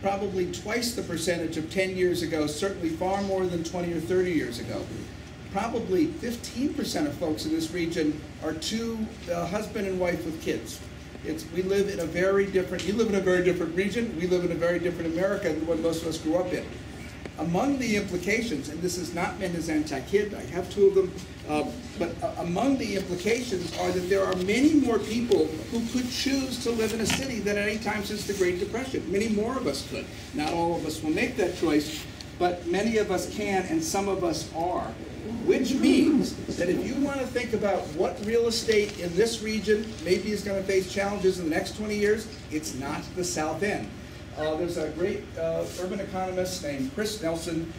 probably twice the percentage of 10 years ago, certainly far more than 20 or 30 years ago. Probably 15% of folks in this region are husband and wife with kids. We live in a very different, you live in a very different region, we live in a very different America than what most of us grew up in. Among the implications, and this is not meant as anti-kid, I have two of them, but among the implications are that there are many more people who could choose to live in a city than at any time since the Great Depression. Many more of us could. Not all of us will make that choice, but many of us can, and some of us are. Which means that if you want to think about what real estate in this region maybe is going to face challenges in the next 20 years, it's not the South End. There's a great urban economist named Chris Nelson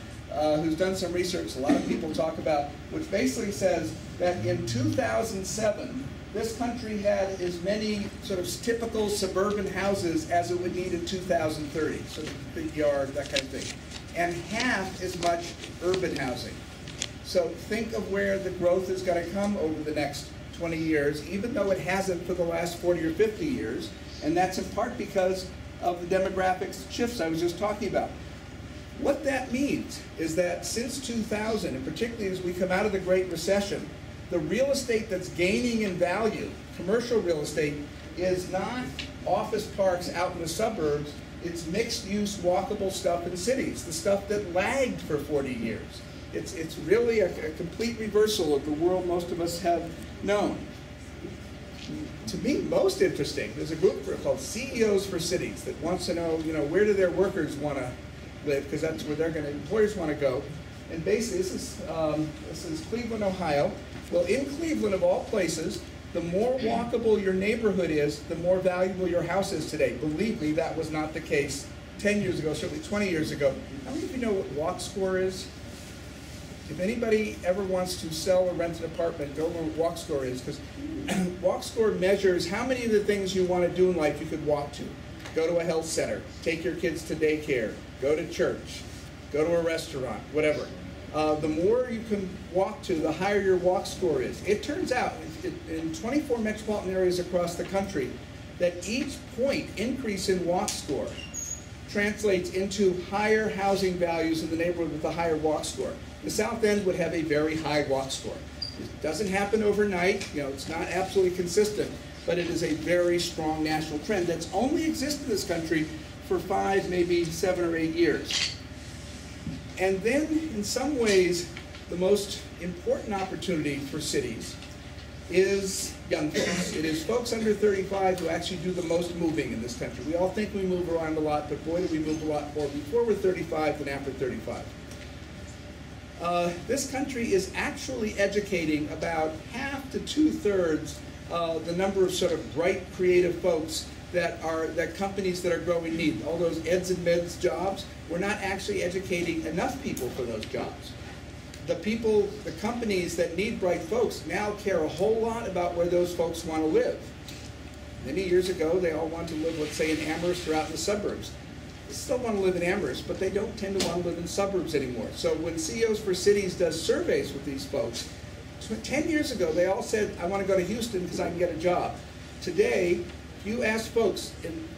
who's done some research a lot of people talk about, which basically says that in 2007, this country had as many sort of typical suburban houses as it would need in 2030, so big yard, that kind of thing, and half as much urban housing. So think of where the growth is going to come over the next 20 years, even though it hasn't for the last 40 or 50 years, and that's in part because of the demographics shifts I was just talking about. What that means is that since 2000, and particularly as we come out of the Great Recession, the real estate that's gaining in value, commercial real estate, is not office parks out in the suburbs, it's mixed-use walkable stuff in cities, the stuff that lagged for 40 years. It's really a complete reversal of the world most of us have known. To me, most interesting, there's a group called CEOs for Cities that wants to know, where do their workers want to live, because that's where employers want to go. And basically, this is Cleveland, Ohio. Well, in Cleveland, of all places, the more walkable your neighborhood is, the more valuable your house is today. Believe me, that was not the case 10 years ago, certainly 20 years ago. How many of you know what walk score is? If anybody ever wants to sell or rent an apartment, go know what walk score is, because walk score measures how many of the things you want to do in life you could walk to. Go to a health center, take your kids to daycare, go to church, go to a restaurant, whatever. The more you can walk to, the higher your walk score is. It turns out, in 24 metropolitan areas across the country, that each point increase in walk score translates into higher housing values in the neighborhood with a higher walk score. The South End would have a very high walk score. It doesn't happen overnight, it's not absolutely consistent, but it is a very strong national trend that's only existed in this country for 5, maybe 7 or 8 years. And then, in some ways, the most important opportunity for cities is young folks. It is folks under 35 who actually do the most moving in this country. We all think we move around a lot, but boy, do we move a lot more before we're 35 than after 35. This country is actually educating about half to 2/3 the number of sort of bright, creative folks that companies that are growing need. All those eds and meds jobs, we're not actually educating enough people for those jobs. The companies that need bright folks now care a whole lot about where those folks want to live. Many years ago, they all wanted to live, let's say, in Amherst or out in the suburbs. They still want to live in Amherst, but they don't tend to want to live in suburbs anymore. So when CEOs for Cities does surveys with these folks, 10 years ago, they all said, I want to go to Houston because I can get a job. Today, if you ask folks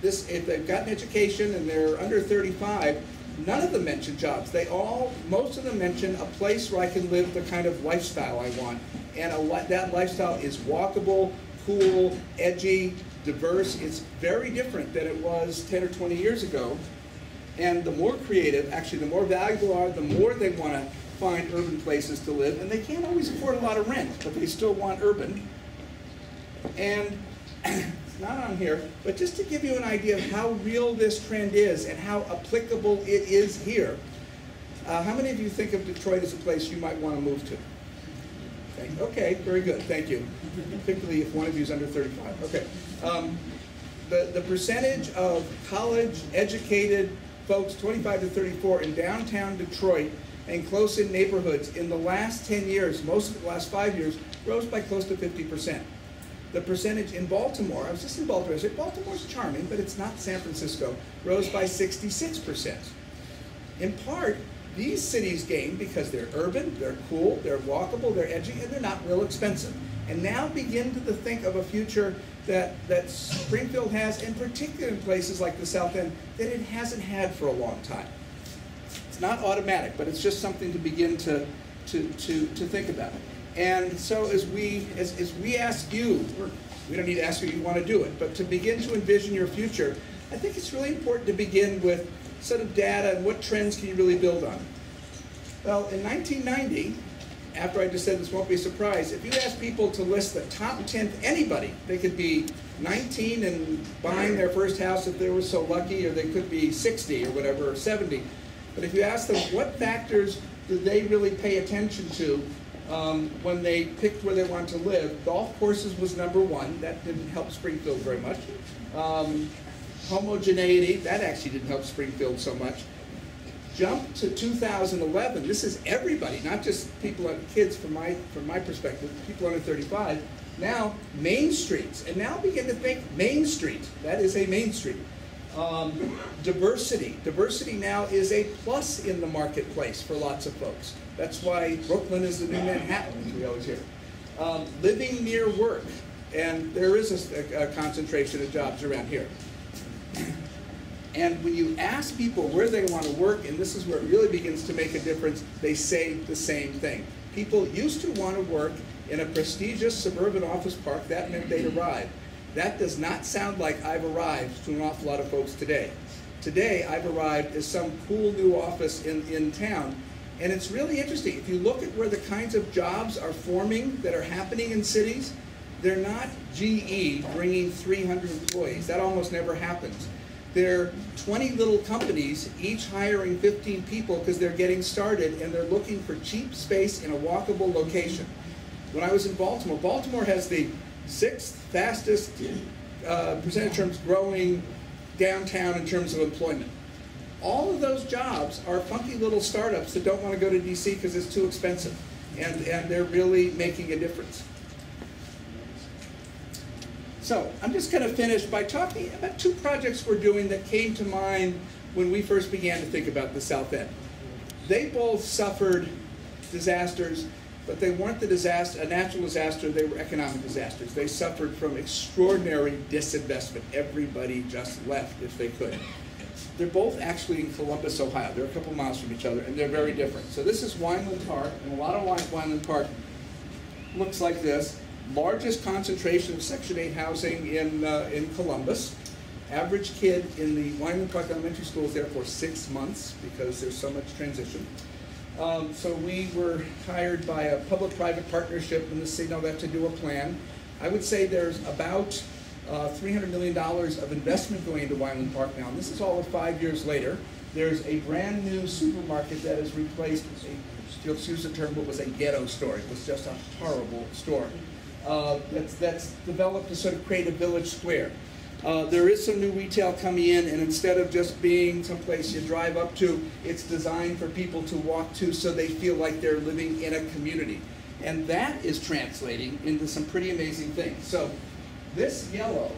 if they've got an education and they're under 35, none of them mention jobs. Most of them mention a place where I can live the kind of lifestyle I want. And that lifestyle is walkable, cool, edgy, diverse. It's very different than it was 10 or 20 years ago. And the more creative, actually the more valuable are, the more they want to find urban places to live. And they can't always afford a lot of rent, but they still want urban. And it's not on here, but just to give you an idea of how real this trend is and how applicable it is here, how many of you think of Detroit as a place you might want to move to? Okay, very good, thank you. Particularly if one of you is under 35. Okay. The percentage of college-educated folks, 25 to 34, in downtown Detroit and close-in neighborhoods in the last 10 years, most of the last 5 years, rose by close to 50%. The percentage in Baltimore, I was just in Baltimore, I said Baltimore's charming, but it's not San Francisco, rose by 66%. In part, these cities gain because they're urban, they're cool, they're walkable, they're edgy, and they're not real expensive. and now begin to think of a future that Springfield has, in particular in places like the South End, that it hasn't had for a long time. It's not automatic, but it's just something to begin to think about. And so as we ask you, we don't need to ask you if you want to do it, but to begin to envision your future, I think it's really important to begin with sort of data and what trends can you really build on. Well, in 1990, after I just said this won't be a surprise, if you ask people to list the top 10, anybody, they could be 19 and buying their first house if they were so lucky, or they could be 60 or whatever, or 70. But if you ask them what factors did they really pay attention to when they picked where they wanted to live, golf courses was #1. That didn't help Springfield very much. Homogeneity, that actually didn't help Springfield so much. Jump to 2011, this is everybody, not just people, kids from my perspective, people under 35. Now, main streets, and now begin to think Main Street, that is a main street. Diversity, diversity now is a plus in the marketplace for lots of folks. That's why Brooklyn is the new Manhattan, as we always hear. Living near work, and there is a concentration of jobs around here. And when you ask people where they want to work, and this is where it really begins to make a difference, they say the same thing. People used to want to work in a prestigious suburban office park. That meant they'd arrive. That does not sound like I've arrived to an awful lot of folks today. Today, I've arrived as some cool new office in town. And it's really interesting. If you look at where the kinds of jobs are forming that are happening in cities, they're not GE bringing 300 employees. That almost never happens. They're 20 little companies, each hiring 15 people because they're getting started, and they're looking for cheap space in a walkable location. When I was in Baltimore, Baltimore has the 6th fastest percentage terms growing downtown in terms of employment. All of those jobs are funky little startups that don't want to go to DC because it's too expensive, and they're really making a difference. So I'm just going to finish by talking about 2 projects we're doing that came to mind when we first began to think about the South End. They both suffered disasters, but they weren't a natural disaster, they were economic disasters. They suffered from extraordinary disinvestment. Everybody just left if they could. They're both actually in Columbus, Ohio. They're a couple miles from each other, and they're very different. So this is Wineland Park, and a lot of Wineland Park looks like this. Largest concentration of Section 8 housing in Columbus. Average kid in the Wineland Park Elementary School is there for 6 months because there's so much transition. So we were hired by a public-private partnership in the city to do a plan. I would say there's about $300 million of investment going into Wineland Park now, and this is all of 5 years later. There's a brand new supermarket that has replaced you'll use the term, what was a ghetto store. It was just a horrible store. That's developed to sort of create a village square. There is some new retail coming in, and instead of just being someplace you drive up to, it's designed for people to walk to so they feel like they're living in a community. And that is translating into some pretty amazing things. So this yellow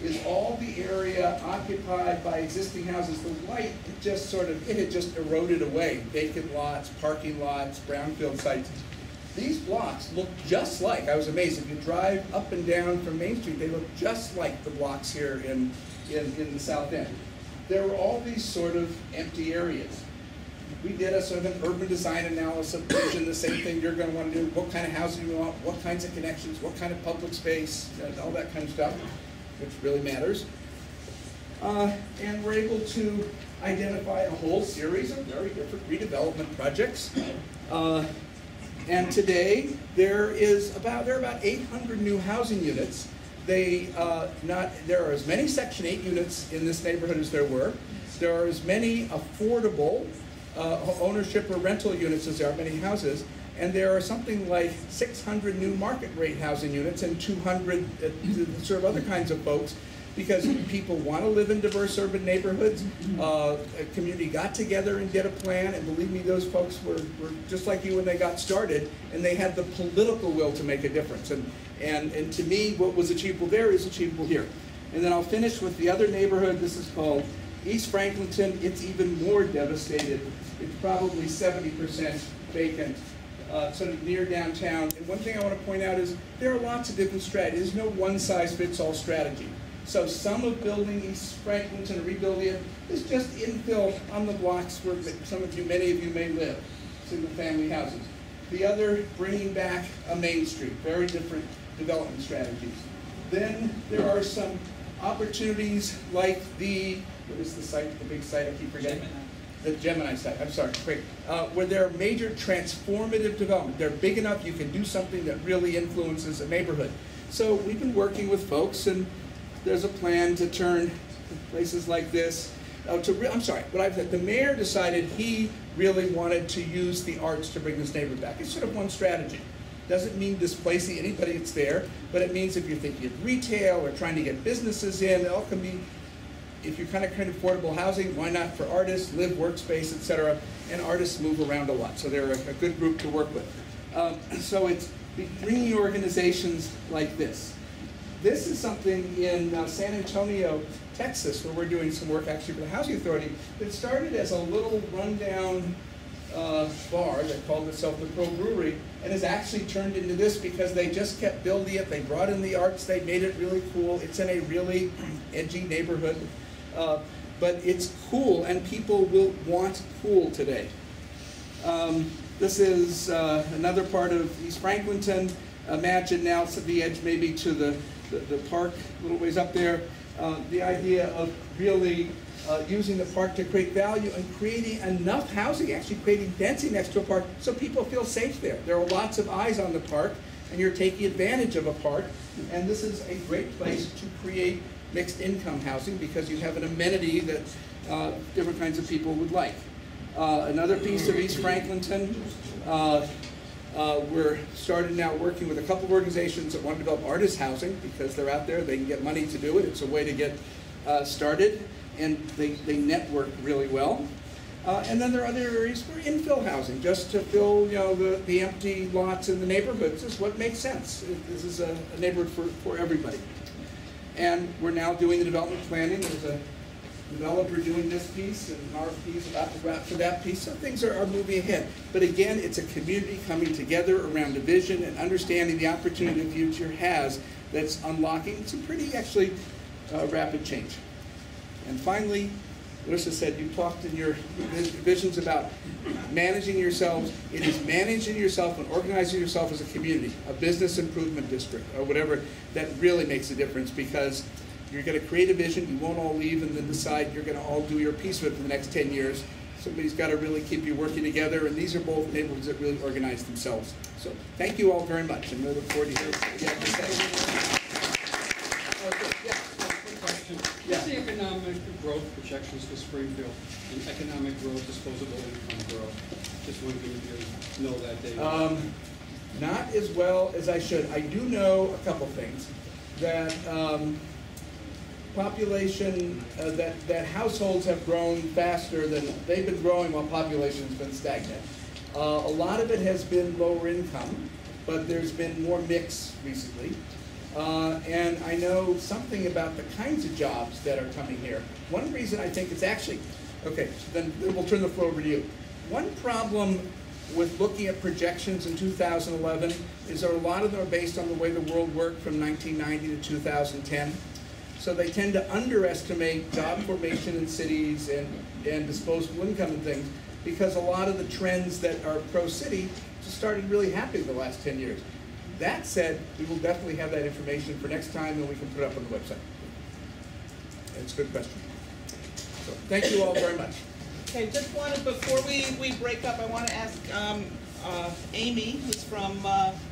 is all the area occupied by existing houses. The white, it had just eroded away. Vacant lots, parking lots, brownfield sites. These blocks look just like, I was amazed, if you drive up and down from Main Street, they look just like the blocks here in the South End. There were all these sort of empty areas. We did a sort of an urban design analysis, vision, the same thing you're going to want to do. What kind of housing you want, what kinds of connections, what kind of public space, all that kind of stuff, which really matters. And we're able to identify a whole series of very different redevelopment projects. And today, there are about 800 new housing units. There are as many Section 8 units in this neighborhood as there were. There are as many affordable ownership or rental units as there are many houses. And there are something like 600 new market rate housing units and 200 sort of other kinds of folks, because people want to live in diverse urban neighborhoods. A community got together and did a plan, and believe me, those folks were just like you when they got started, and they had the political will to make a difference. And to me, what was achievable there is achievable here. And then I'll finish with the other neighborhood. This is called East Franklinton. It's even more devastated. It's probably 70% vacant. sort of near downtown. And one thing I want to point out is there are lots of different strategies. There's no one-size-fits-all strategy. So some of building East Franklinton and rebuilding it is just infill on the blocks where many of you may live, single-family houses. The other, bringing back a Main Street, very different development strategies. Then there are some opportunities like what is the site, the big site I keep forgetting? The Gemini site, I'm sorry, great. Where there are major transformative development. They're big enough you can do something that really influences a neighborhood. So we've been working with folks, and there's a plan to turn places like this. The mayor decided he really wanted to use the arts to bring this neighborhood back. It's sort of one strategy. Doesn't mean displacing anybody that's there, but it means if you're thinking of retail or trying to get businesses in, it all can be, if you're kind of affordable housing, why not for artists, live workspace, etc. And artists move around a lot, so they're a good group to work with. So it's bringing organizations like this. This is something in San Antonio, Texas, where we're doing some work actually for the Housing Authority. It started as a little rundown bar that called itself the Pro Brewery, and has actually turned into this because they just kept building it. They brought in the arts, they made it really cool. It's in a really edgy neighborhood, but it's cool, and people will want cool today. This is another part of East Franklinton. Imagine now it's at the edge maybe to the park, a little ways up there. The idea of really using the park to create value and creating enough housing, actually creating density next to a park so people feel safe there. There are lots of eyes on the park, and you're taking advantage of a park. And this is a great place to create mixed income housing because you have an amenity that different kinds of people would like. Another piece of East Franklinton, we're started now working with a couple of organizations that want to develop artist housing because they're out there, they can get money to do it. It's a way to get started, and they network really well. And then there are other areas for infill housing, just to fill the empty lots in the neighborhoods. This is what makes sense. This is a neighborhood for everybody. And we're now doing the development planning. There's a developer doing this piece, and an RFP is about to wrap for that piece, so things are moving ahead. But again, it's a community coming together around a vision and understanding the opportunity the future has that's unlocking some pretty, actually, rapid change. And finally, Larissa said, you talked in your visions about managing yourselves. It is managing yourself and organizing yourself as a community, a business improvement district, or whatever, that really makes a difference, because you're going to create a vision, you won't all leave and then decide you're going to all do your piece of it for the next 10 years. Somebody's got to really keep you working together, and these are both neighborhoods that really organize themselves. So thank you all very much, and we'll look forward to hearing what you have to say. What's the economic growth projections for Springfield and economic growth, disposable income growth? Just wanted to know that data. Not as well as I should. I do know a couple things. That population, that households have grown faster than they've been growing while population's been stagnant. A lot of it has been lower income, but there's been more mix recently. And I know something about the kinds of jobs that are coming here. One reason I think it's actually, okay, then we'll turn the floor over to you. One problem with looking at projections in 2011 is that a lot of them are based on the way the world worked from 1990 to 2010. So they tend to underestimate job formation in cities and disposable income and things, because a lot of the trends that are pro-city just started really happening the last 10 years. That said, we will definitely have that information for next time, and we can put it up on the website. It's a good question. So thank you all very much. Okay, just wanted, before we break up, I want to ask Amy, who's from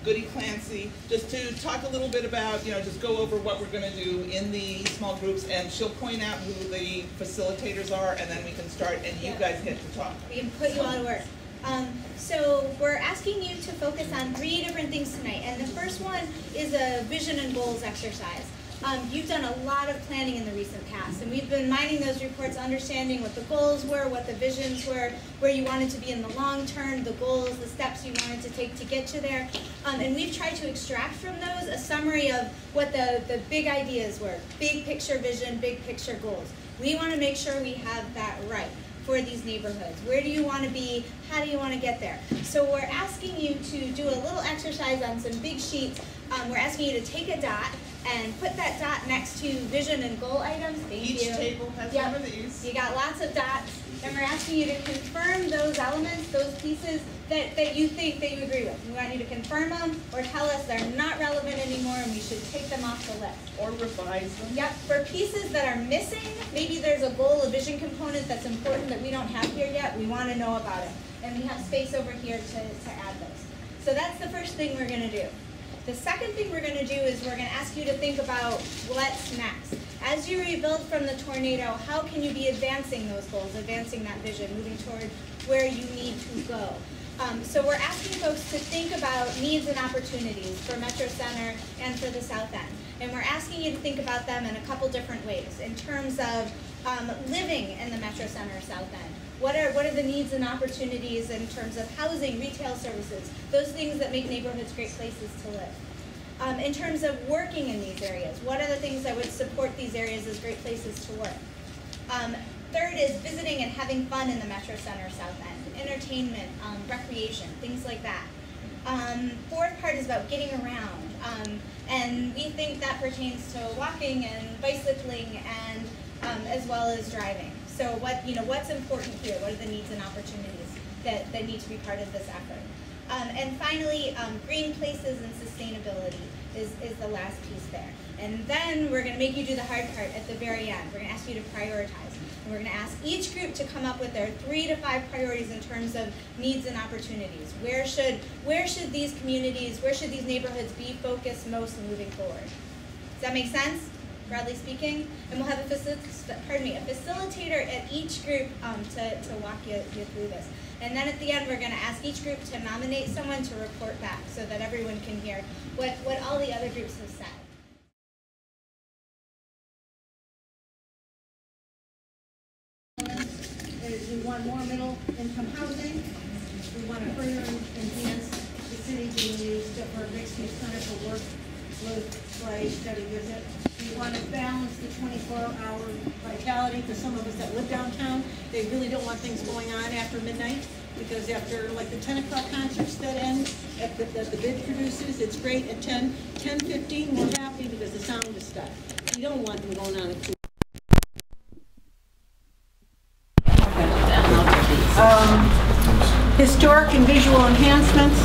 Goody Clancy, just to talk a little bit about, just go over what we're going to do in the small groups, and she'll point out who the facilitators are, and then we can start, and you guys get to talk. We can put you all to work. So we're asking you to focus on 3 different things tonight, and the first one is a vision and goals exercise. You've done a lot of planning in the recent past, and we've been mining those reports, understanding what the goals were, what the visions were, where you wanted to be in the long term, the goals, the steps you wanted to take to get you there. And we've tried to extract from those a summary of what the big ideas were, big picture vision, big picture goals. We want to make sure we have that right. for these neighborhoods? Where do you want to be? How do you want to get there? So we're asking you to do a little exercise on some big sheets. We're asking you to take a dot and put that dot next to vision and goal items. Thank you. Each table has one of these. You got lots of dots. And we're asking you to confirm those elements, those pieces that you think that you agree with. We want you to confirm them or tell us they're not relevant anymore and we should take them off the list. Or revise them. Yep, for pieces that are missing, maybe there's a goal, a vision component that's important that we don't have here yet, we want to know about it. And we have space over here to add those. So that's the first thing we're going to do. The second thing we're going to do is we're going to ask you to think about what's next. As you rebuild from the tornado, how can you be advancing those goals, advancing that vision, moving toward where you need to go? So we're asking folks to think about needs and opportunities for Metro Center and for the South End. And we're asking you to think about them in a couple different ways in terms of living in the Metro Center South End. What are the needs and opportunities in terms of housing, retail services, those things that make neighborhoods great places to live? In terms of working in these areas, what are the things that would support these areas as great places to work? Third is visiting and having fun in the Metro Center South End, entertainment, recreation, things like that. Fourth part is about getting around, and we think that pertains to walking and bicycling and as well as driving. So what's important here? What are the needs and opportunities that need to be part of this effort? And finally, green places and sustainability is the last piece there. And then we're going to make you do the hard part at the very end. We're going to ask you to prioritize. And we're going to ask each group to come up with their 3 to 5 priorities in terms of needs and opportunities. Where should these communities, where should these neighborhoods be focused most moving forward? Does that make sense, broadly speaking? And we'll have a facilitator at each group to walk you through this. And then at the end, we're going to ask each group to nominate someone to report back so that everyone can hear what all the other groups have said. We want more middle-income housing. We want to further enhance the city being used for a mixed-use center for work, play, study, visit. We want to balance the 24-hour vitality for some of us that live downtown. They really don't want things going on after midnight because after like the 10 o'clock concerts that end that the bid produces, it's great. At 10:15, we're happy because the sound is stopped. We don't want them going on at 2. Historic and visual enhancements,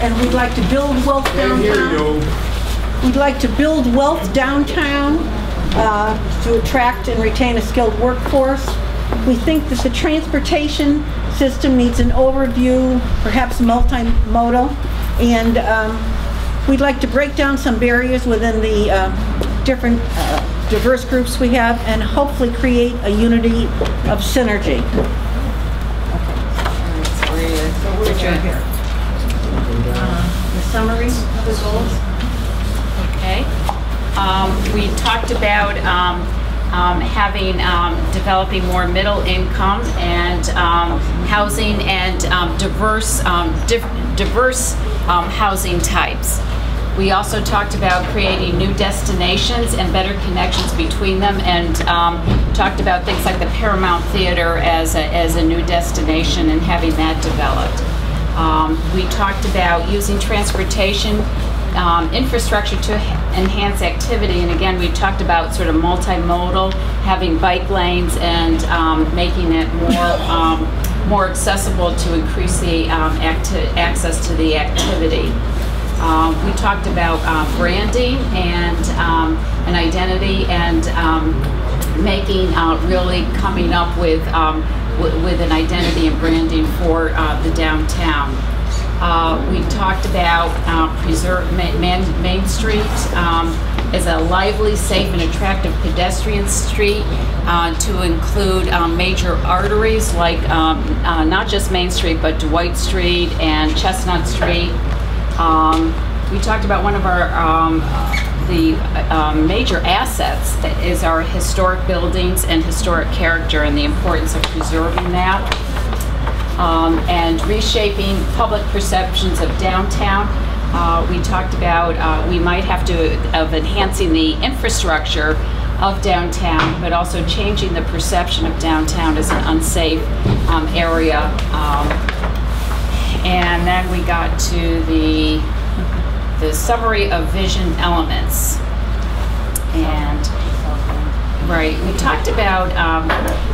and we'd like to build wealth downtown. We'd like to build wealth downtown to attract and retain a skilled workforce. We think that the transportation system needs an overview, perhaps multimodal, and we'd like to break down some barriers within the different diverse groups we have and hopefully create a unity of synergy. So we're here. The summary of the goals. Okay. We talked about developing more middle income and housing and diverse housing types. We also talked about creating new destinations and better connections between them, and talked about things like the Paramount Theater as a new destination and having that developed. We talked about using transportation infrastructure to enhance activity, and again we talked about sort of multimodal, having bike lanes and making it more accessible to increase the access to the activity. We talked about branding and an identity and making really coming up with an identity and branding for the downtown. We talked about Main Street as a lively, safe, and attractive pedestrian street to include major arteries like not just Main Street, but Dwight Street and Chestnut Street. We talked about one of our major assets that is our historic buildings and historic character and the importance of preserving that. And reshaping public perceptions of downtown. We talked about we might have to, of enhancing the infrastructure downtown, but also changing the perception of downtown as an unsafe area. And then we got to the summary of vision elements. And right, we talked about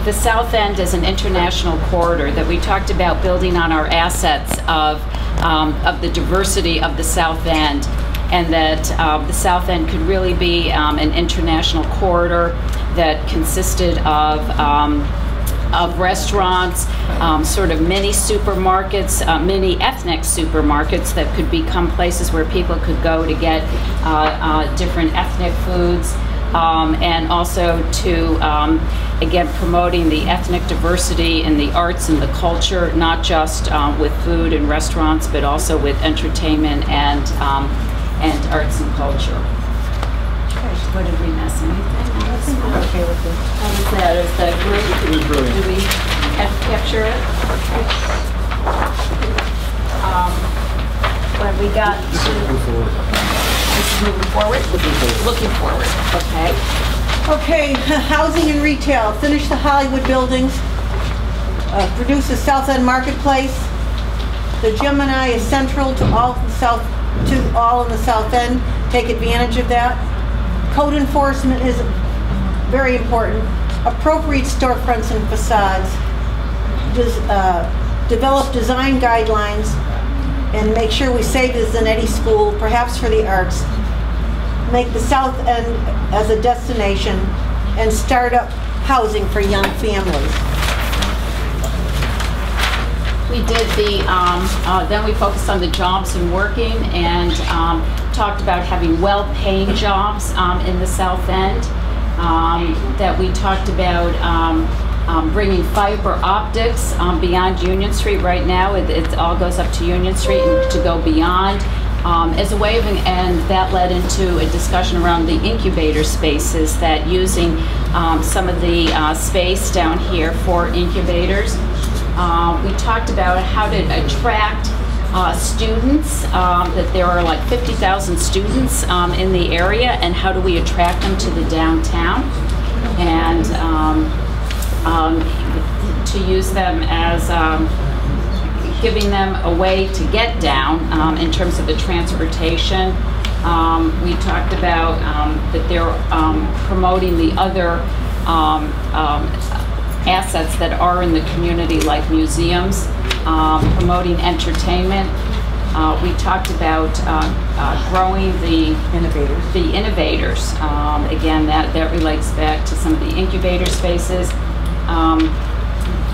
the South End as an international corridor, that we talked about building on our assets of the diversity of the South End, and that the South End could really be an international corridor that consisted of restaurants, sort of mini supermarkets, mini ethnic supermarkets that could become places where people could go to get different ethnic foods, and also to, again, promoting the ethnic diversity in the arts and the culture, not just with food and restaurants, but also with entertainment and arts and culture. What did we miss? Anything? Okay with this. How was that? Is the group? It was brilliant. Did we capture it? When we got to... This is moving forward? Looking forward. Okay. Okay, housing and retail. Finish the Hollywood buildings. Produce a South End marketplace. The Gemini is central to all in the South End. Take advantage of that. Code enforcement is very important. Appropriate storefronts and facades. Develop design guidelines and make sure we say the Zanetti School, perhaps for the arts. Make the South End as a destination and start up housing for young families. We did then we focused on the jobs and working, and talked about having well-paying jobs in the South End. That we talked about bringing fiber optics beyond Union Street. Right now, it all goes up to Union Street, and to go beyond as a way of, and that led into a discussion around the incubator spaces, that using some of the space down here for incubators. We talked about how to attract students, that there are like 50,000 students in the area, and how do we attract them to the downtown, and to use them as giving them a way to get down in terms of the transportation. We talked about that they're promoting the other assets that are in the community, like museums, promoting entertainment. We talked about growing the innovators. Again, that relates back to some of the incubator spaces.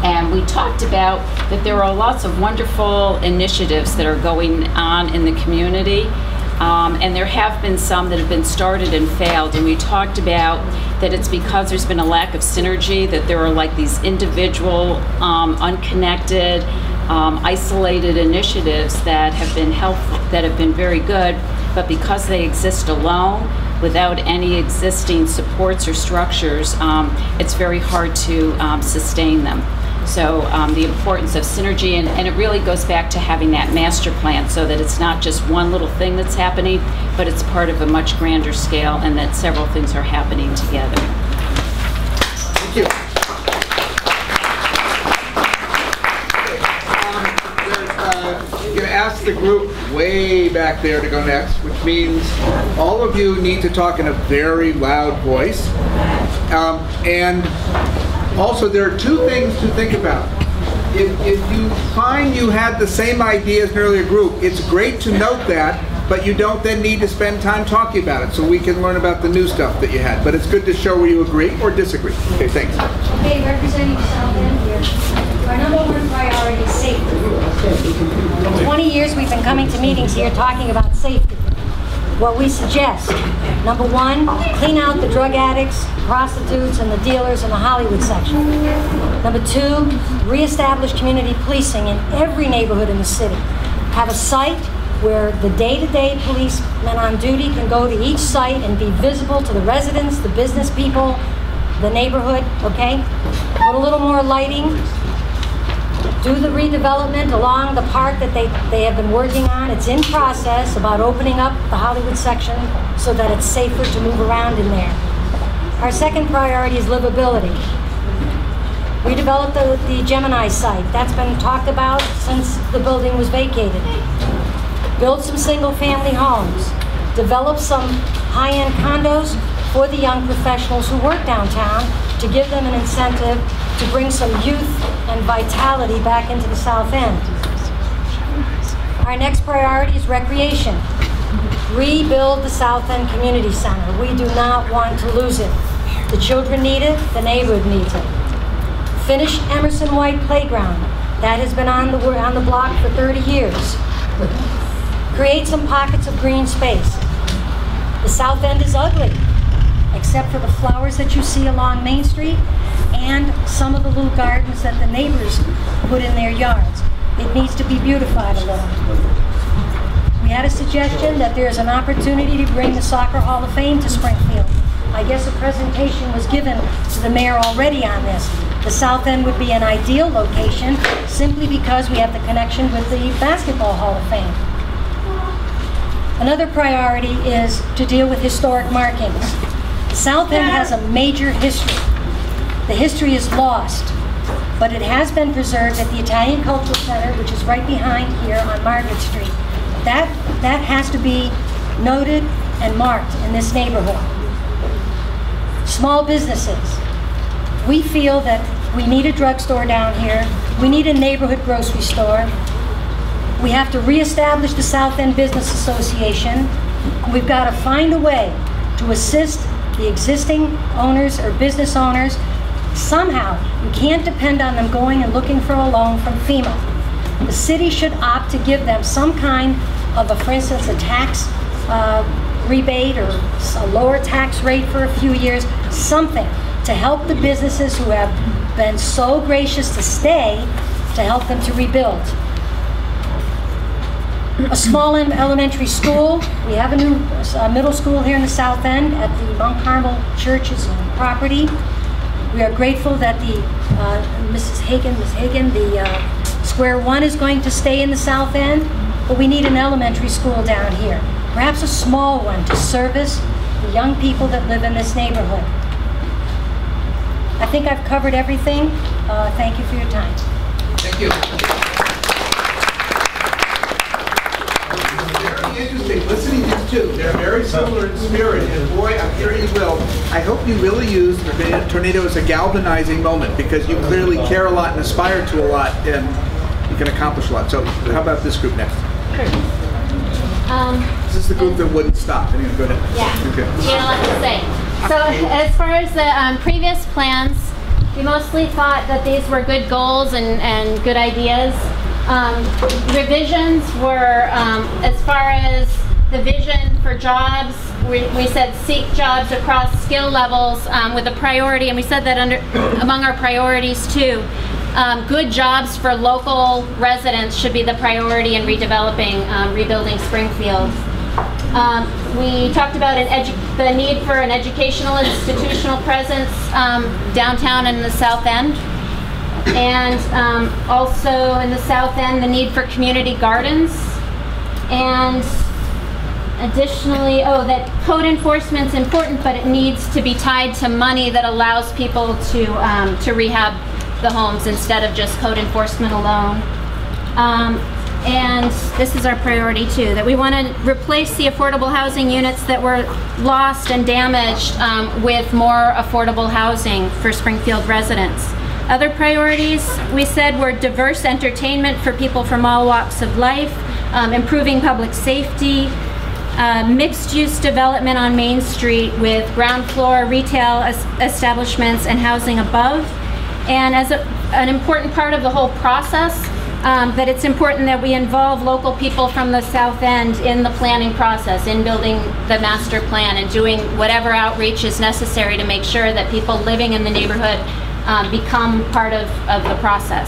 And we talked about that there are lots of wonderful initiatives that are going on in the community. And there have been some that have been started and failed, and we talked about that it's because there's been a lack of synergy, that there are like these individual, unconnected, isolated initiatives that have been helpful, that have been very good, but because they exist alone, without any existing supports or structures, it's very hard to sustain them. So the importance of synergy, and it really goes back to having that master plan, so that it's not just one little thing that's happening, but it's part of a much grander scale, and that several things are happening together. Thank you. You asked the group way back there to go next, which means all of you need to talk in a very loud voice. And also, there are two things to think about. If you find you had the same idea as an earlier group, it's great to note that, but you don't then need to spend time talking about it, so we can learn about the new stuff that you had. But it's good to show where you agree or disagree. Okay, thanks. Okay, representing South End here. Our number one priority is safety. For 20 years we've been coming to meetings here talking about safety. What we suggest, number one, clean out the drug addicts, prostitutes, and the dealers in the Hollywood section. Number two, reestablish community policing in every neighborhood in the city. Have a site where the day-to-day policemen on duty can go to each site and be visible to the residents, the business people, the neighborhood, okay? Put a little more lighting. Do the redevelopment along the park that they have been working on. It's in process, about opening up the Hollywood section so that it's safer to move around in there. Our second priority is livability. We developed the Gemini site. That's been talked about since the building was vacated. Build some single-family homes. Develop some high-end condos for the young professionals who work downtown to give them an incentive to bring some youth and vitality back into the South End. Our next priority is recreation. Rebuild the South End Community Center. We do not want to lose it. The children need it, the neighborhood needs it. Finish Emerson White Playground. That has been on the block for 30 years. Create some pockets of green space. The South End is ugly, except for the flowers that you see along Main Street and some of the little gardens that the neighbors put in their yards. It needs to be beautified a little. We had a suggestion that there's an opportunity to bring the Soccer Hall of Fame to Springfield. I guess a presentation was given to the mayor already on this. The South End would be an ideal location simply because we have the connection with the Basketball Hall of Fame. Another priority is to deal with historic markings. The South End has a major history. The history is lost, but it has been preserved at the Italian Cultural Center, which is right behind here on Margaret Street. That has to be noted and marked in this neighborhood. Small businesses. We feel that we need a drugstore down here. We need a neighborhood grocery store. We have to reestablish the South End Business Association. We've got to find a way to assist the existing owners or business owners. Somehow, we can't depend on them going and looking for a loan from FEMA. The city should opt to give them some kind of for instance, a tax rebate or a lower tax rate for a few years, something to help the businesses who have been so gracious to stay, to help them to rebuild. A small elementary school. We have a new middle school here in the South End at the Mount Carmel Church's property. We are grateful that the Ms. Hagan, the Square One is going to stay in the South End, but we need an elementary school down here. Perhaps a small one to service the young people that live in this neighborhood. I think I've covered everything. Thank you for your time. Thank you. Very interesting. Listening to these two, they're very similar in spirit, and boy, I'm sure you will. I hope you really use the tornado as a galvanizing moment, because you clearly care a lot and aspire to a lot, and you can accomplish a lot. So how about this group next? Sure. This is the group that wouldn't stop. Anyway, go ahead. Yeah. Okay. You know what to say. So as far as the previous plans, we mostly thought that these were good goals and good ideas. Revisions were, as far as the vision for jobs, we said seek jobs across skill levels with a priority, and we said that among our priorities too. Good jobs for local residents should be the priority in rebuilding Springfield. We talked about the need for an educational institutional presence downtown and in the South End. And also in the South End, the need for community gardens. And additionally, that code enforcement's important, but it needs to be tied to money that allows people to rehab the homes instead of just code enforcement alone. And this is our priority too, that we want to replace the affordable housing units that were lost and damaged with more affordable housing for Springfield residents. Other priorities we said were diverse entertainment for people from all walks of life, improving public safety, mixed-use development on Main Street with ground floor retail establishments and housing above. And as an important part of the whole process, that it's important that we involve local people from the South End in the planning process, in building the master plan and doing whatever outreach is necessary to make sure that people living in the neighborhood become part of the process.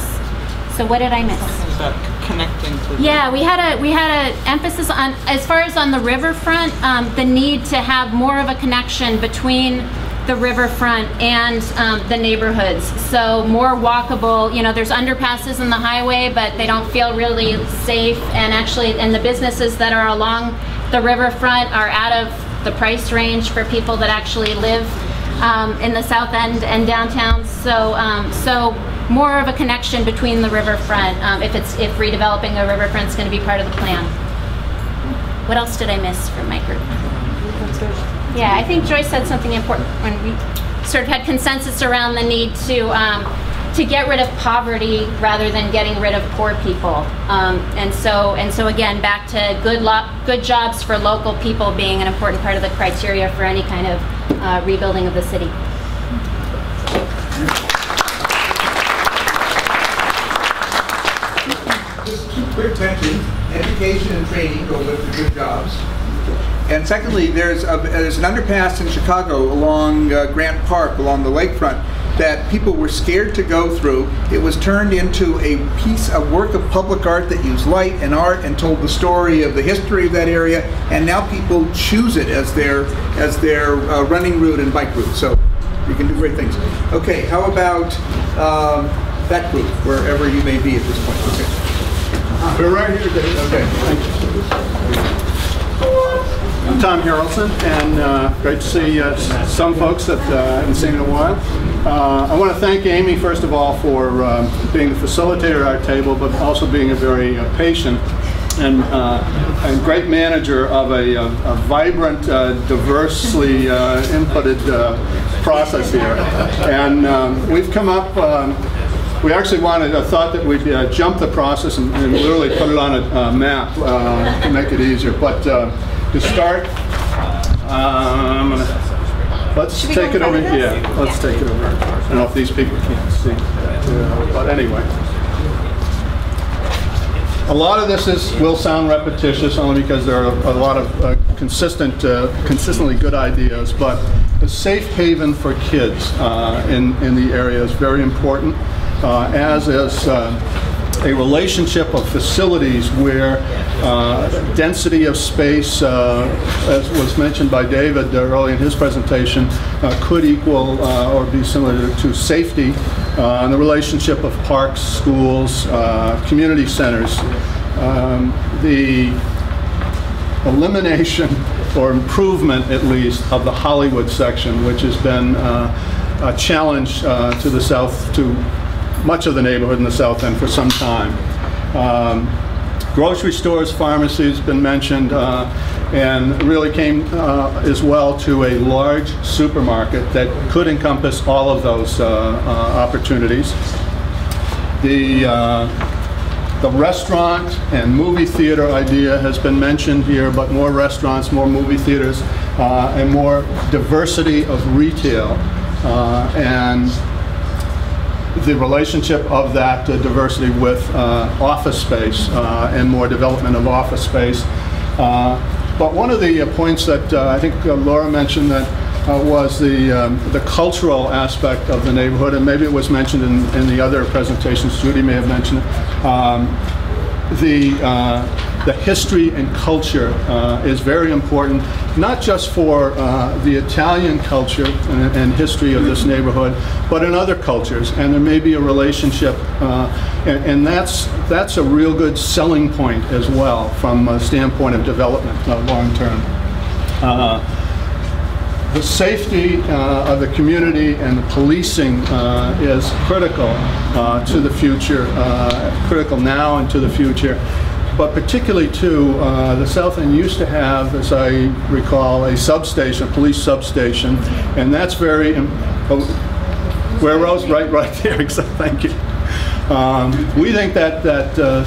So what did I miss? About connecting to Yeah, we had a emphasis on, as far as on the riverfront, the need to have more of a connection between the riverfront and the neighborhoods. So more walkable, there's underpasses in the highway, but they don't feel really safe. And actually, and the businesses that are along the riverfront are out of the price range for people that actually live in the south end and downtown. So, so more of a connection between the riverfront if redeveloping a riverfront is going to be part of the plan. What else did I miss from my group? Yeah, I think Joyce said something important when we sort of had consensus around the need to get rid of poverty rather than getting rid of poor people. And so again, back to good jobs for local people being an important part of the criteria for any kind of rebuilding of the city. Just keep clear attention. Education and training go with the good jobs. And secondly, there's an underpass in Chicago along Grant Park, along the lakefront, that people were scared to go through. It was turned into a work of public art that used light and art and told the story of the history of that area. And now people choose it as their running route and bike route. So you can do great things. Okay, how about that group, wherever you may be at this point? Okay. We're right here, Dave. Okay. Thank you. I'm Tom Harrelson, and great to see some folks that I haven't seen in a while. I want to thank Amy, first of all, for being the facilitator at our table, but also being a very patient and great manager of a vibrant, diversely inputted process here. And we've come up. We actually thought that we'd jump the process and literally put it on a map to make it easier. But to start, let's take it over here. Yeah, let's take it over. I don't know if these people can't see that, but anyway. A lot of this will sound repetitious only because there are a lot of consistently good ideas, but a safe haven for kids in the area is very important. As is a relationship of facilities where density of space, as was mentioned by David early in his presentation, could equal or be similar to safety, and the relationship of parks, schools, community centers. The elimination or improvement, at least, of the Hollywood section, which has been a challenge to the south, to much of the neighborhood in the South End for some time. Grocery stores, pharmacies, been mentioned, and really came as well to a large supermarket that could encompass all of those opportunities. The restaurant and movie theater idea has been mentioned here, but more restaurants, more movie theaters, and more diversity of retail, and the relationship of that diversity with office space and more development of office space. But one of the points that I think Laura mentioned that was the cultural aspect of the neighborhood, and maybe it was mentioned in the other presentations, Judy may have mentioned it. The history and culture is very important, not just for the Italian culture and history of this neighborhood, but in other cultures. And there may be a relationship, and that's a real good selling point as well from a standpoint of development long term. The safety of the community and the policing is critical to the future, critical now and to the future. But particularly too, the South End used to have, as I recall, a substation, a police substation, and that's very, where Rose? Right there, thank you. We think that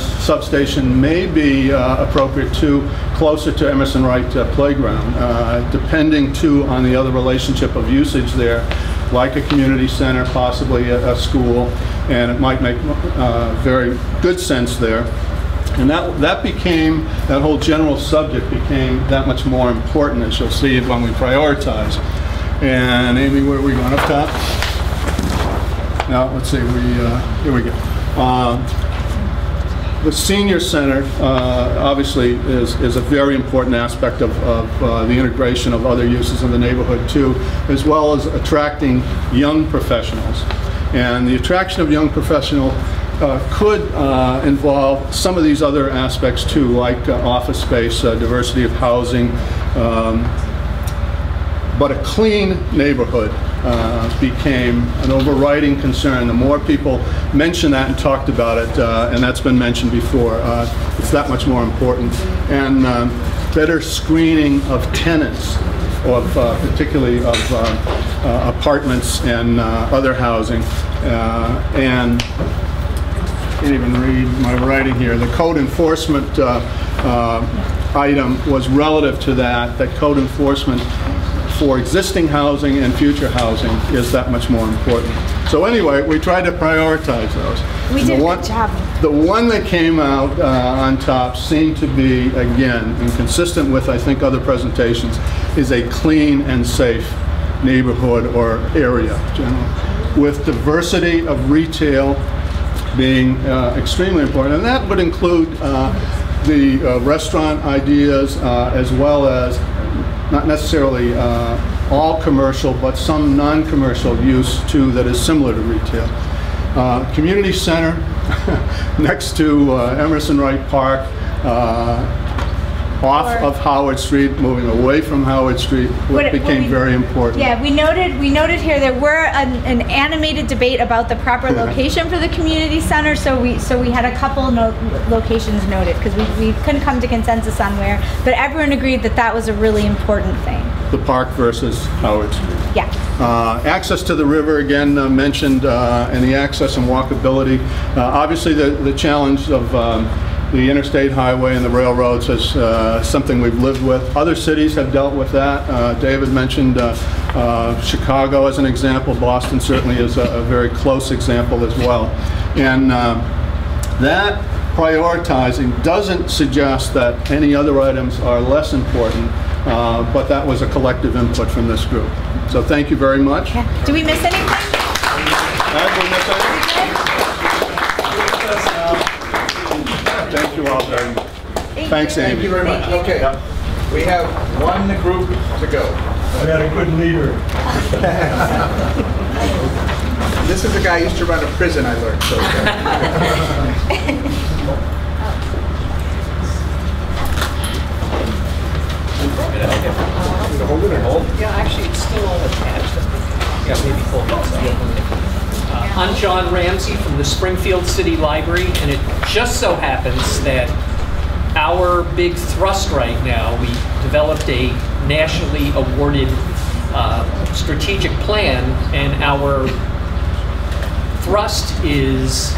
substation may be appropriate too, closer to Emerson Wright Playground, depending too on the other relationship of usage there, like a community center, possibly a school, and it might make very good sense there. And that whole general subject became that much more important, as you'll see when we prioritize. And Amy, where are we going? Up top? Now, let's see, here we go. The senior center obviously is a very important aspect of the integration of other uses in the neighborhood too, as well as attracting young professionals. And the attraction of young professionals could involve some of these other aspects too, like office space, diversity of housing, But a clean neighborhood became an overriding concern. The more people mentioned that and talked about it, and that's been mentioned before, it's that much more important. And better screening of tenants, particularly of apartments and other housing. And I can't even read my writing here. The code enforcement item was relative to that code enforcement for existing housing and future housing is that much more important. So anyway, we tried to prioritize those. We did a good job. The one that came out on top seemed to be, again, and consistent with, I think, other presentations, is a clean and safe neighborhood or area, generally, with diversity of retail being extremely important. And that would include the restaurant ideas as well as not necessarily all commercial, but some non-commercial use too that is similar to retail. Community center next to Emerson Wright Park, off of Howard Street, moving away from Howard Street, became very important. Yeah, we noted here there were an animated debate about the proper location for the community center. So we had a couple locations noted because we couldn't come to consensus on where, but everyone agreed that that was a really important thing. The park versus Howard Street. Yeah. Access to the river, again, mentioned, and the access and walkability. Obviously, the challenge of the interstate highway and the railroads is something we've lived with. Other cities have dealt with that. David mentioned Chicago as an example. Boston certainly is a very close example as well. And that prioritizing doesn't suggest that any other items are less important, but that was a collective input from this group. So thank you very much. Yeah. Do we miss anything? Did we miss anything? Thank you all very much. Thanks, Amy. Thank you very much. Okay, we have one group to go. I got a good leader. This is a guy who used to run a prison, I learned. So. Yeah, actually, it's still all attached. Yeah, maybe fold it. I'm John Ramsey from the Springfield City Library, and it just so happens that our big thrust right now, we developed a nationally awarded strategic plan, and our thrust is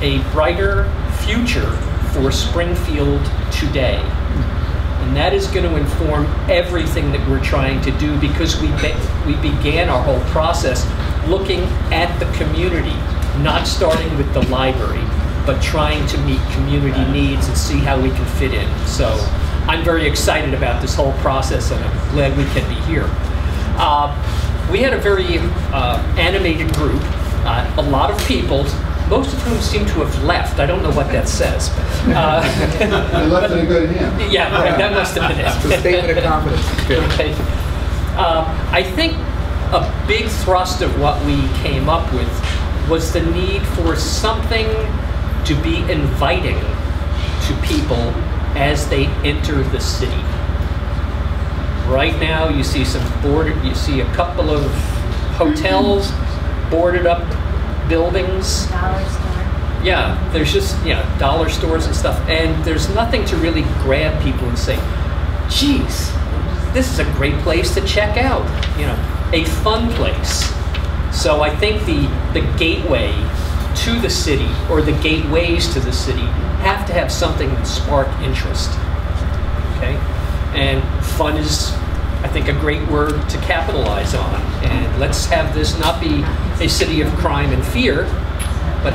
a brighter future for Springfield today. And that is going to inform everything that we're trying to do, because we began our whole process looking at the community, not starting with the library, but trying to meet community needs and see how we can fit in. So I'm very excited about this whole process, and I'm glad we can be here. We had a very animated group, a lot of people, most of whom seem to have left. I don't know what that says. They left in a good hand. Yeah, right, that must have been it. It's a statement of confidence. Good. Okay. I think a big thrust of what we came up with was the need for something to be inviting to people as they enter the city. Right now, you see you see a couple of hotels, boarded up buildings. Dollar store. Yeah, there's just, dollar stores and stuff, and there's nothing to really grab people and say, geez, this is a great place to check out, a fun place. So I think the gateway to the city, or the gateways to the city, have to have something that spark interest, okay? And fun is, I think, a great word to capitalize on. And let's have this not be a city of crime and fear, but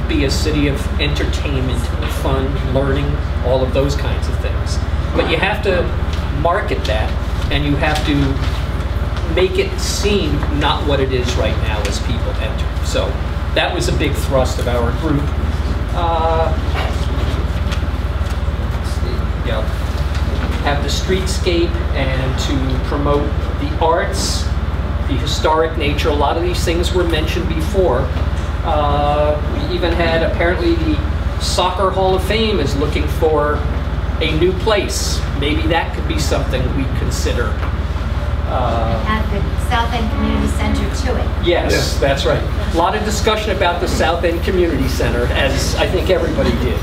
be a city of entertainment, fun, learning, all of those kinds of things. But you have to market that, and you have to make it seem not what it is right now as people enter. So that was a big thrust of our group. Have the streetscape, and to promote the arts, the historic nature. A lot of these things were mentioned before. We even had, apparently, the Soccer Hall of Fame is looking for a new place. Maybe that could be something we consider. Add the South End Community Center to it. Yes, that's right. A lot of discussion about the South End Community Center, as I think everybody did.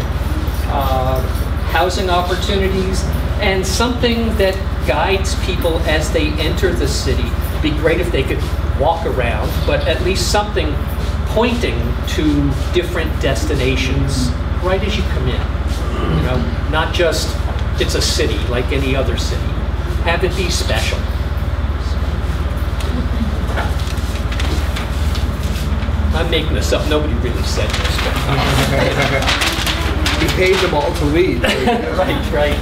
Housing opportunities, and something that guides people as they enter the city. It'd be great if they could walk around, but at least something pointing to different destinations right as you come in. You know, not just it's a city like any other city. Have it be special. I'm making this up. Nobody really said this. We paid them all to leave. Right.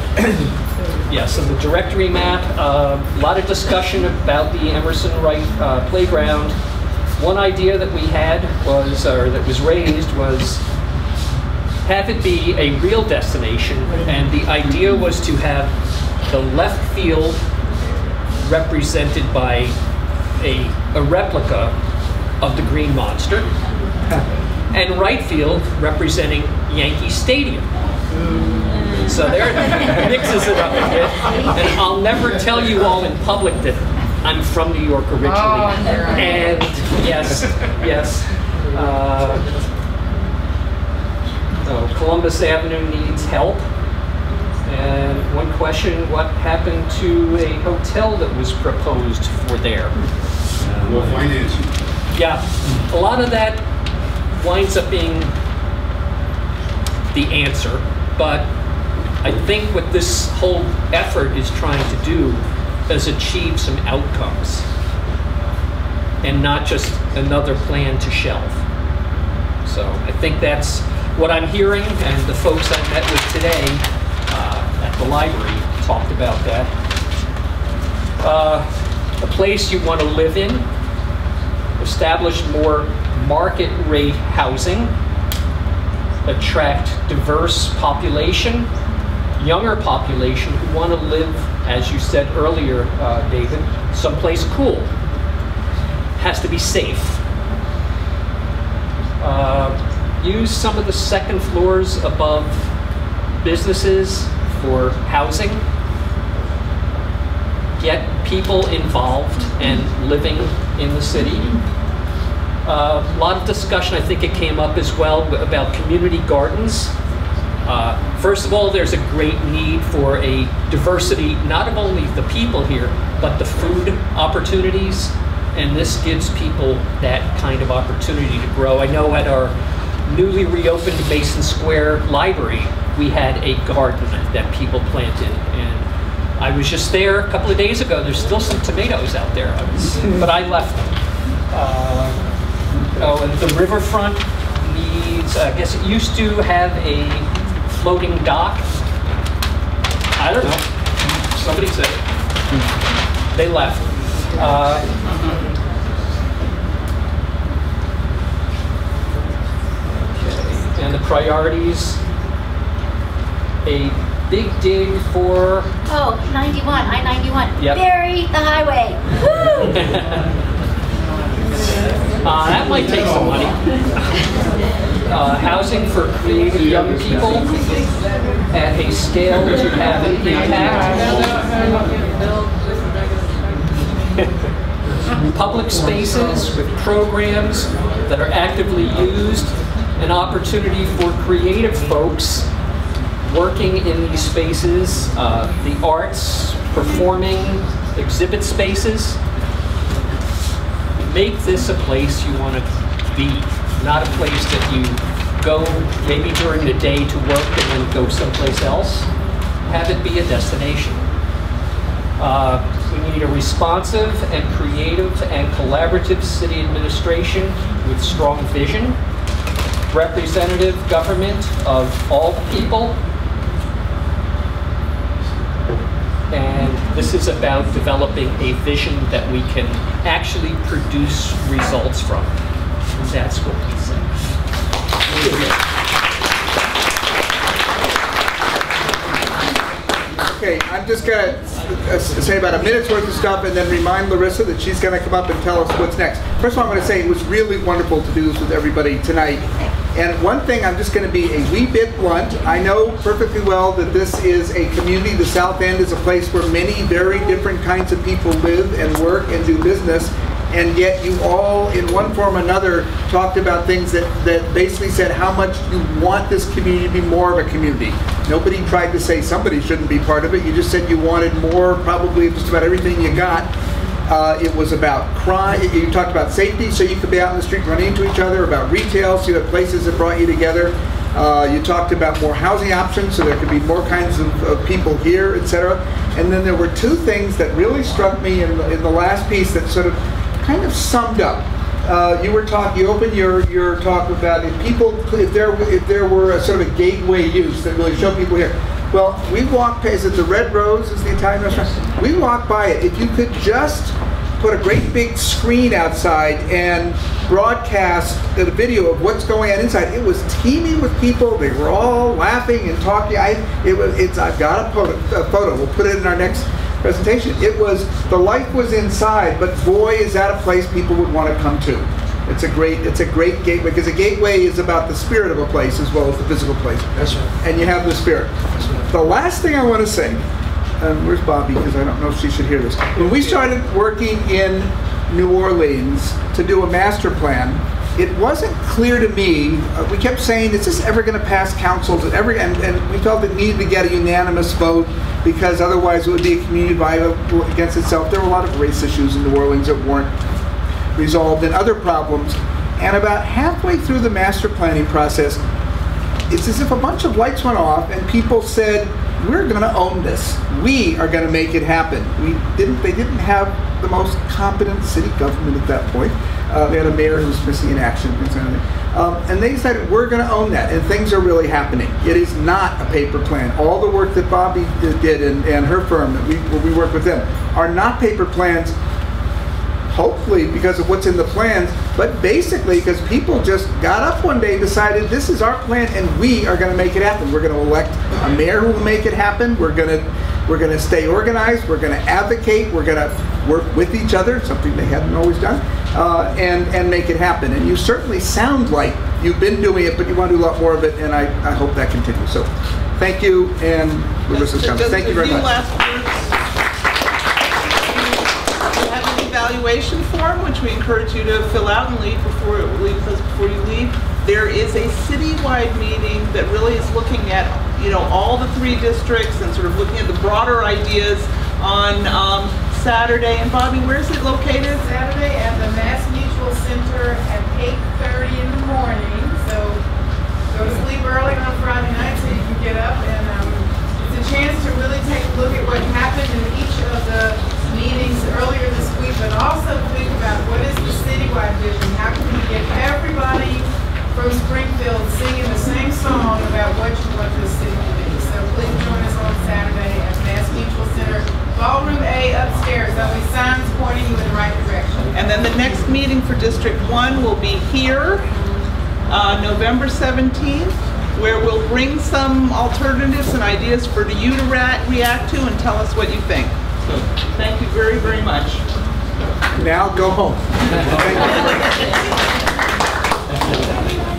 Yes, and the directory map, a lot of discussion about the Emerson Wright playground. One idea that we had was, or that was raised, was have it be a real destination, and the idea was to have the left field represented by a replica of the Green Monster, and right field representing Yankee Stadium. So there it mixes it up a bit. And I'll never tell you all in public that I'm from New York originally. And yes. Columbus Avenue needs help. And one question, what happened to a hotel that was proposed for there? Well, financing. Yeah, a lot of that winds up being the answer, but I think what this whole effort is trying to do is achieve some outcomes and not just another plan to shelve. So I think that's what I'm hearing, and the folks I met with today at the library talked about that. A place you want to live in, establish more market rate housing, attract diverse population, younger population who want to live, as you said earlier, David, someplace cool. Has to be safe. Use some of the second floors above businesses for housing. Get people involved and living in the city. A lot of discussion, I think it came up as well, about community gardens. First of all, there's a great need for a diversity, not of only the people here, but the food opportunities. And this gives people that kind of opportunity to grow. I know at our newly reopened Mason Square Library, we had a garden that people planted. And I was just there a couple of days ago. There's still some tomatoes out there, but I left them. And the riverfront needs, I guess it used to have a floating dock. I don't know. Somebody said it. They left. Okay. And the priorities, a big dig for... Oh, 91, I-91. Yep. Bury the highway. Woo! That might take some money. Housing for creative young people at a scale to have an impact. Public spaces with programs that are actively used, an opportunity for creative folks working in these spaces, the arts, performing, exhibit spaces. Make this a place you want to be, not a place that you go maybe during the day to work and then go someplace else. Have it be a destination. We need a responsive and creative and collaborative city administration with strong vision, representative government of all people, and this is about developing a vision that we can actually produce results from. And that's what we say. Okay, I'm just going to say about a minute's worth of stuff and then remind Larissa that she's going to come up and tell us what's next. First of all, I'm going to say it was really wonderful to do this with everybody tonight. And one thing, I'm just going to be a wee bit blunt. I know perfectly well that this is a community, the South End is a place where many very different kinds of people live and work and do business, and yet you all, in one form or another, talked about things that basically said how much you want this community to be more of a community. Nobody tried to say somebody shouldn't be part of it. You just said you wanted more, probably just about everything you got. It was about crime. You talked about safety, so you could be out in the street running into each other, about retail, so you had places that brought you together. You talked about more housing options, so there could be more kinds of people here, etc. And then there were two things that really struck me in the last piece that sort of kind of summed up. You opened your talk about if there were a sort of a gateway use that really showed people here. Well, we walked, is it the Red Rose, is the Italian restaurant? We walked by it. If you could just put a great big screen outside and broadcast the video of what's going on inside, it was teeming with people. They were all laughing and talking. I've got a photo. We'll put it in our next presentation. The life was inside, but boy, is that a place people would want to come to. It's a great gateway, because a gateway is about the spirit of a place as well as the physical place. That's right. And you have the spirit. That's right. The last thing I want to say, where's Bobby, because I don't know if she should hear this. When we started working in New Orleans to do a master plan, it wasn't clear to me, we kept saying, is this ever going to pass councils? And we felt it needed to get a unanimous vote, because otherwise it would be a community violent against itself. There were a lot of race issues in New Orleans that weren't resolved, and other problems. And about halfway through the master planning process, it's as if a bunch of lights went off and people said, we're going to own this. We are going to make it happen. They didn't have the most competent city government at that point. They had a mayor who was missing in action. And they decided, we're going to own that, and things are really happening. It is not a paper plan. All the work that Bobby did and her firm, that we work with them, are not paper plans, hopefully because of what's in the plans, but basically because people just got up one day and decided, this is our plan and we are going to make it happen. We're going to elect a mayor who will make it happen. We're going to stay organized. We're going to advocate. We're going to work with each other, something they hadn't always done, and make it happen. And you certainly sound like you've been doing it, but you want to do a lot more of it, and I hope that continues. So thank you, and Larissa's comments. Thank you very much. Evaluation form, which we encourage you to fill out and leave before you leave. There is a citywide meeting that really is looking at all the 3 districts and sort of looking at the broader ideas on Saturday. And Bobby, where is it located? Saturday at the Mass Mutual Center at 8:30 in the morning. So go to sleep early on Friday night so you can get up, and it's a chance to really take a look at what happened in each of the meetings earlier this week, but also think about what is the citywide vision. How can we get everybody from Springfield singing the same song about what you want this city to be? So please join us on Saturday at Mass Mutual Center, Ballroom A upstairs. There'll be signs pointing you in the right direction. And then the next meeting for District 1 will be here, November 17th, where we'll bring some alternatives and ideas for you to react to and tell us what you think. So thank you very, very much. Now go home. Thank you.